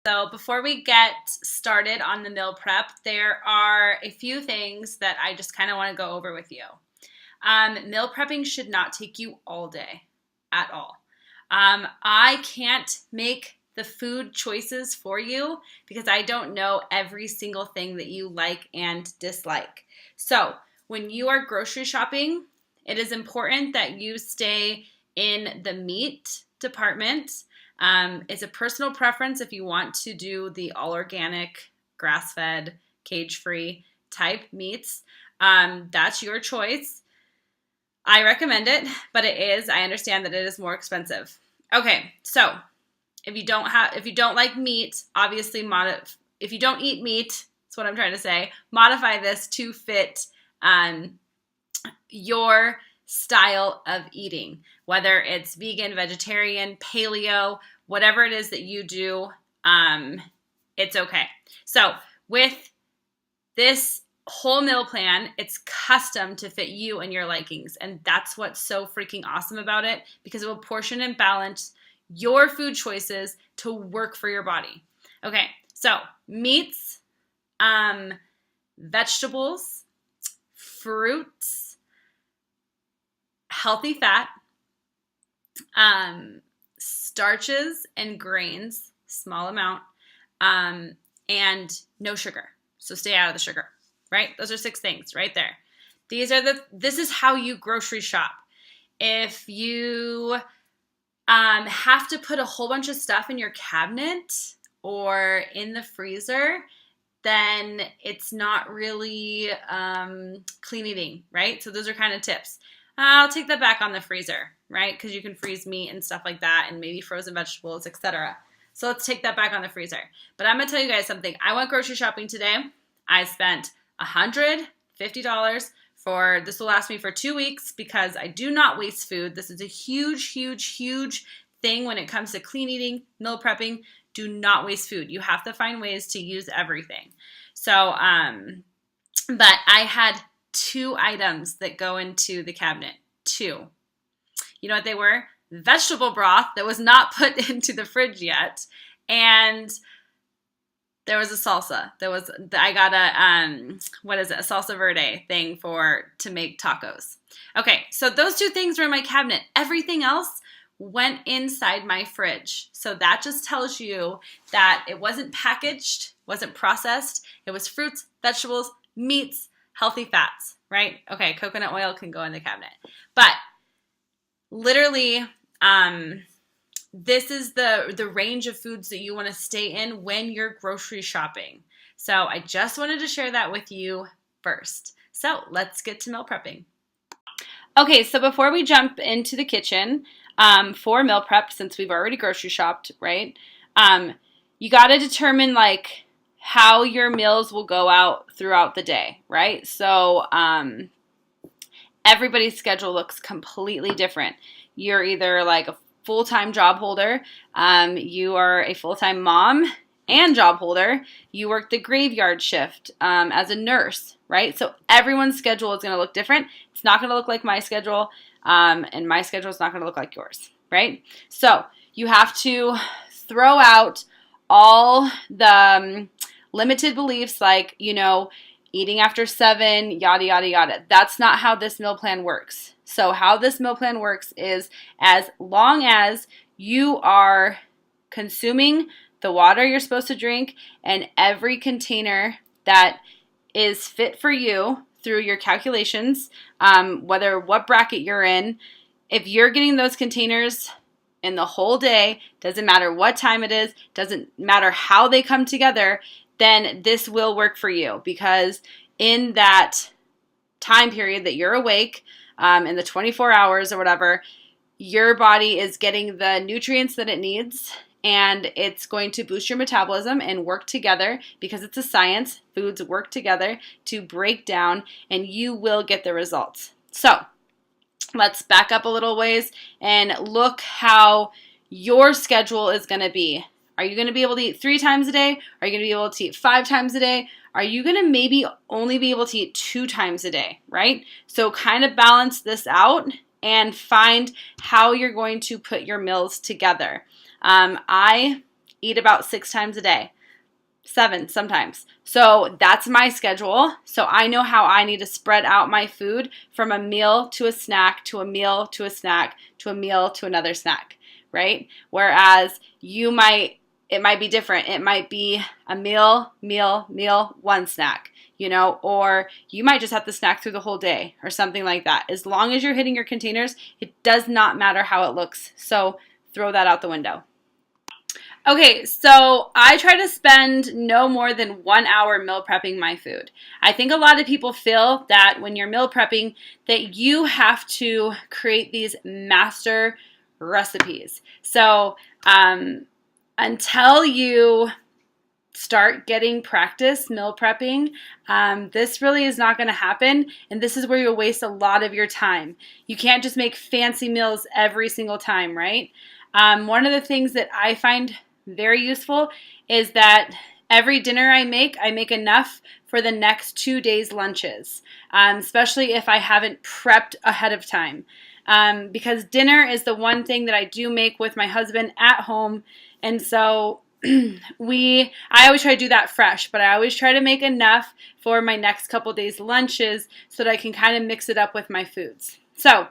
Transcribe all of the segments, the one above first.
So before we get started on the meal prep, there are a few things that I just kind of want to go over with you. Meal prepping should not take you all day at all. I can't make the food choices for you because I don't know every single thing that you like and dislike. So when you are grocery shopping, it is important that you stay in the meat department. It's a personal preference if you want to do the all organic, grass-fed, cage-free type meats. That's your choice. I recommend it, but I understand that it is more expensive. Okay, so if you don't like meat, obviously if you don't eat meat, that's what I'm trying to say, modify this to fit your style of eating, whether it's vegan, vegetarian, paleo, whatever it is that you do, it's okay. So with this whole meal plan, it's custom to fit you and your likings, and that's what's so freaking awesome about it, because it will portion and balance your food choices to work for your body. Okay, so meats, vegetables, fruits, healthy fat, starches and grains, small amount, and no sugar. So stay out of the sugar, right? Those are 6 things right there. This is how you grocery shop. If you have to put a whole bunch of stuff in your cabinet or in the freezer, then it's not really clean eating, right? So those are kind of tips. I'll take that back on the freezer, right? Because you can freeze meat and stuff like that, and maybe frozen vegetables, etc. So let's take that back on the freezer. But I'm going to tell you guys something. I went grocery shopping today. I spent $150 for, this will last me for 2 weeks because I do not waste food. This is a huge, huge, huge thing when it comes to clean eating, meal prepping. Do not waste food. You have to find ways to use everything. So, but I had 2 items that go into the cabinet. 2. You know what they were? Vegetable broth that was not put into the fridge yet, and there was a salsa. I got a a salsa verde thing to make tacos. Okay, so those 2 things were in my cabinet. Everything else went inside my fridge. So that just tells you that it wasn't packaged, wasn't processed. It was fruits, vegetables, meats, healthy fats, right? Okay, coconut oil can go in the cabinet. But literally, this is the range of foods that you want to stay in when you're grocery shopping. So I just wanted to share that with you first. So let's get to meal prepping. Okay, so before we jump into the kitchen for meal prep, since we've already grocery shopped, right? You got to determine like how your meals will go out throughout the day, right? So everybody's schedule looks completely different. You're either like a full-time job holder, you are a full-time mom and job holder, you work the graveyard shift as a nurse, right? So everyone's schedule is going to look different. It's not going to look like my schedule, and my schedule is not going to look like yours, right? So you have to throw out all the limited beliefs like, eating after 7, yada, yada, yada. That's not how this meal plan works. So how this meal plan works is as long as you are consuming the water you're supposed to drink and every container that is fit for you through your calculations, whether what bracket you're in, if you're getting those containers in the whole day, doesn't matter what time it is, doesn't matter how they come together, then this will work for you, because in that time period that you're awake, in the 24 hours or whatever, your body is getting the nutrients that it needs, and it's going to boost your metabolism and work together, because it's a science. Foods work together to break down, and you will get the results. So let's back up a little ways and look how your schedule is going to be. Are you going to be able to eat 3 times a day? Are you going to be able to eat 5 times a day? Are you going to maybe only be able to eat 2 times a day, right? So kind of balance this out and find how you're going to put your meals together. I eat about 6 times a day. 7 sometimes. So that's my schedule. So I know how I need to spread out my food from a meal to a snack to a meal to a snack to a meal to another snack, right? Whereas it might be different. It might be a meal, one snack, or you might just have to snack through the whole day or something like that. As long as you're hitting your containers, it does not matter how it looks. So throw that out the window. Okay, so I try to spend no more than 1 hour meal prepping my food. I think a lot of people feel that when you're meal prepping that you have to create these master recipes. So until you start getting practice meal prepping, this really is not going to happen, and this is where you'll waste a lot of your time. You can't just make fancy meals every single time, right? One of the things that I find very useful is that every dinner I make enough for the next 2 days' lunches, especially if I haven't prepped ahead of time. Because dinner is the one thing that I do make with my husband at home, and so I always try to do that fresh, but I always try to make enough for my next couple days' lunches so that I can kind of mix it up with my foods. So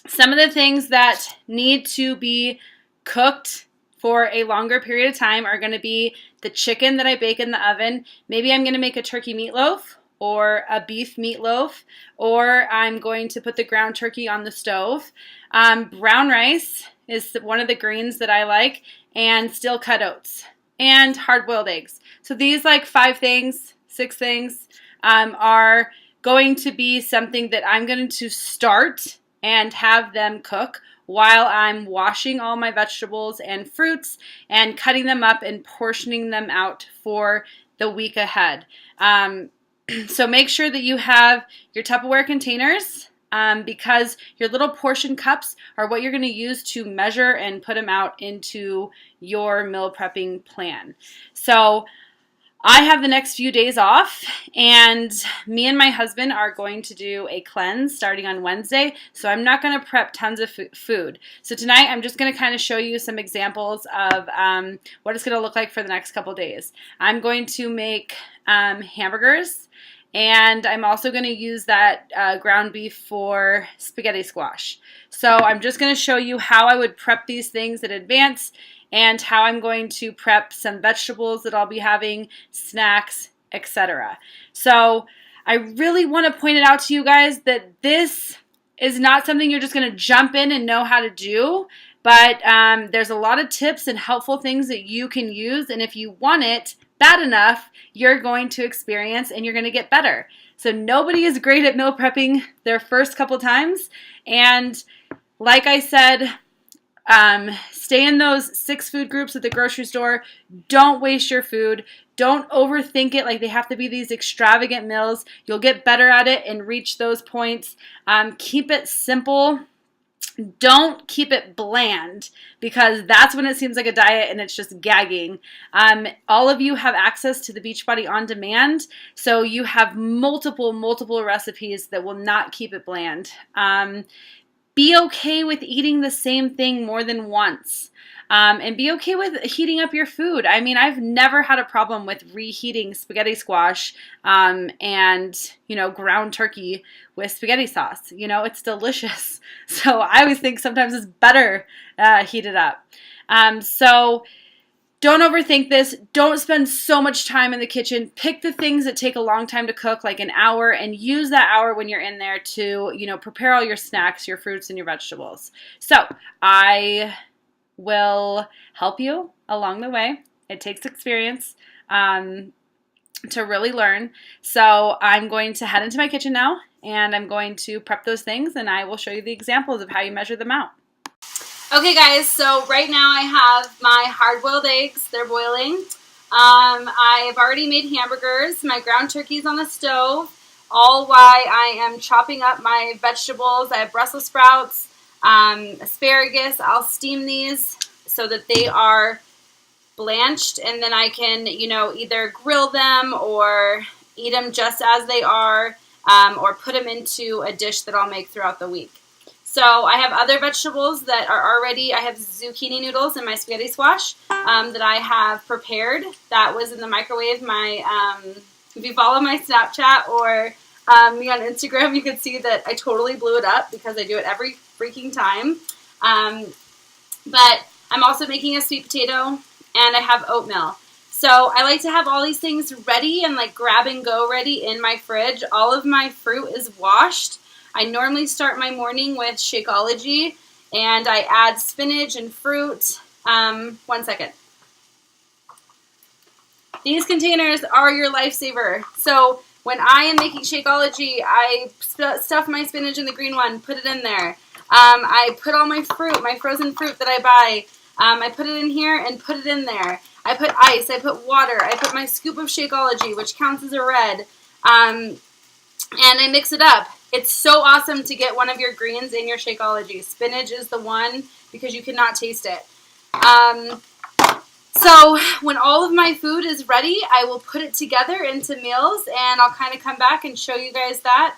some of the things that need to be cooked for a longer period of time are going to be the chicken that I bake in the oven. Maybe I'm going to make a turkey meatloaf or a beef meatloaf, or I'm going to put the ground turkey on the stove. Brown rice is one of the greens that I like, and steel cut oats, and hard-boiled eggs. So these 5 things, 6 things are going to be something that I'm going to start and have them cook while I'm washing all my vegetables and fruits and cutting them up and portioning them out for the week ahead. So make sure that you have your Tupperware containers because your little portion cups are what you're going to use to measure and put them out into your meal prepping plan. So I have the next few days off, and me and my husband are going to do a cleanse starting on Wednesday, so I'm not going to prep tons of food. So tonight I'm just going to kind of show you some examples of what it's going to look like for the next couple days. I'm going to make hamburgers, and I'm also going to use that ground beef for spaghetti squash. So I'm just going to show you how I would prep these things in advance and how I'm going to prep some vegetables that I'll be having, snacks, etc. So I really want to point it out to you guys that this is not something you're just going to jump in and know how to do, but there's a lot of tips and helpful things that you can use, and if you want it bad enough, you're going to experience and you're going to get better. So nobody is great at meal prepping their first couple times, and like I said, stay in those 6 food groups at the grocery store. Don't waste your food. Don't overthink it like they have to be these extravagant meals. You'll get better at it and reach those points. Keep it simple. Don't keep it bland, because that's when it seems like a diet and it's just gagging. All of you have access to the Beachbody On Demand, so you have multiple recipes that will not keep it bland. Be okay with eating the same thing more than once. And be okay with heating up your food. I mean, I've never had a problem with reheating spaghetti squash and, ground turkey with spaghetti sauce. It's delicious. So I always think sometimes it's better heated up. So don't overthink this. Don't spend so much time in the kitchen. Pick the things that take a long time to cook, like an hour, and use that hour when you're in there to, prepare all your snacks, your fruits, and your vegetables. So I will help you along the way. It takes experience to really learn. So I'm going to head into my kitchen now, and I'm going to prep those things, and I will show you the examples of how you measure them out. Okay guys, so right now I have my hard-boiled eggs. They're boiling. I've already made hamburgers. My ground turkey's on the stove, all while I am chopping up my vegetables. I have Brussels sprouts, asparagus. I'll steam these so that they are blanched, and then I can, either grill them or eat them just as they are, or put them into a dish that I'll make throughout the week. So I have other vegetables that are already, I have zucchini noodles in my spaghetti squash that I have prepared. That was in the microwave. If you follow my Snapchat or me on Instagram, you can see that I totally blew it up because I do it every freaking time. But I'm also making a sweet potato, and I have oatmeal. So I like to have all these things ready and like grab and go ready in my fridge. All of my fruit is washed. I normally start my morning with Shakeology, and I add spinach and fruit. 1 second. These containers are your lifesaver. So when I am making Shakeology, I stuff my spinach in the green one, put it in there. I put all my fruit, my frozen fruit that I buy, I put it in here and put it in there. I put ice, I put water, I put my scoop of Shakeology, which counts as a red, and I mix it up. It's so awesome to get one of your greens in your Shakeology. Spinach is the one because you cannot taste it. So when all of my food is ready, I will put it together into meals, and I'll kind of come back and show you guys that.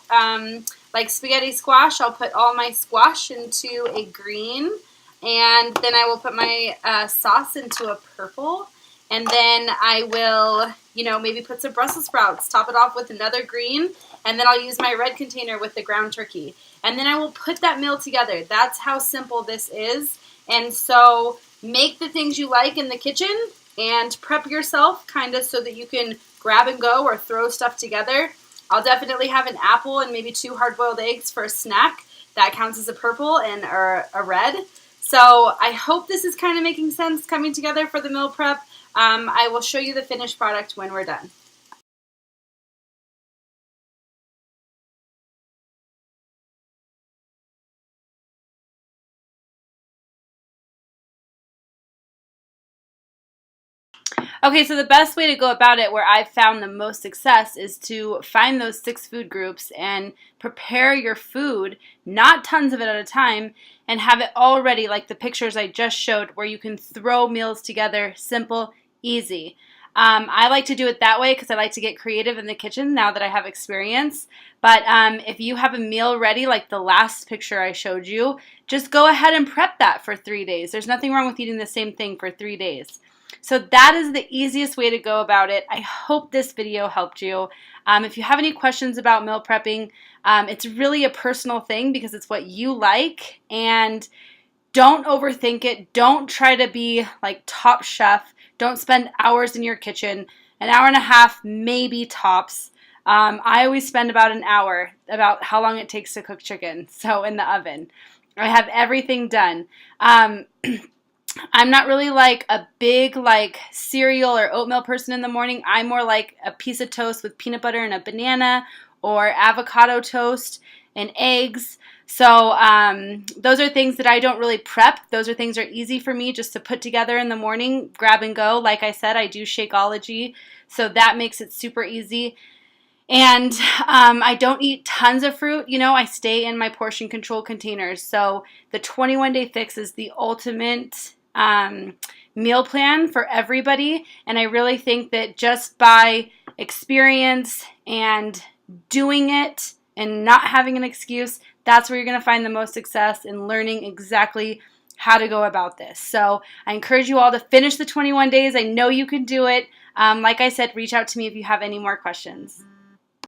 Like spaghetti squash, I'll put all my squash into a green, and then I will put my sauce into a purple, and then I will, maybe put some Brussels sprouts, top it off with another green, and then I'll use my red container with the ground turkey. And then I will put that meal together. That's how simple this is. And so make the things you like in the kitchen and prep yourself kind of so that you can grab and go or throw stuff together. I'll definitely have an apple and maybe 2 hard-boiled eggs for a snack. That counts as a purple and a red. So I hope this is kind of making sense coming together for the meal prep. I will show you the finished product when we're done. Okay, so the best way to go about it, where I've found the most success, is to find those 6 food groups and prepare your food, not tons of it at a time, and have it all ready like the pictures I just showed, where you can throw meals together, simple, easy. I like to do it that way because I like to get creative in the kitchen now that I have experience. But if you have a meal ready like the last picture I showed you, just go ahead and prep that for 3 days. There's nothing wrong with eating the same thing for 3 days. So that is the easiest way to go about it. I hope this video helped you. If you have any questions about meal prepping, it's really a personal thing because it's what you like, and don't overthink it. Don't try to be like top chef. Don't spend hours in your kitchen. An hour and a half, maybe tops. I always spend about an hour, about how long it takes to cook chicken, so in the oven. I have everything done. I'm not really like a big like cereal or oatmeal person in the morning. I'm more like a piece of toast with peanut butter and a banana, or avocado toast and eggs. So those are things that I don't really prep. Those are things that are easy for me just to put together in the morning, grab and go. Like I said, I do Shakeology, so that makes it super easy. And I don't eat tons of fruit. I stay in my portion control containers. So the 21-day fix is the ultimate meal plan for everybody. And I really think that just by experience and doing it and not having an excuse, that's where you're going to find the most success in learning exactly how to go about this. So I encourage you all to finish the 21 days. I know you can do it. Like I said, reach out to me if you have any more questions.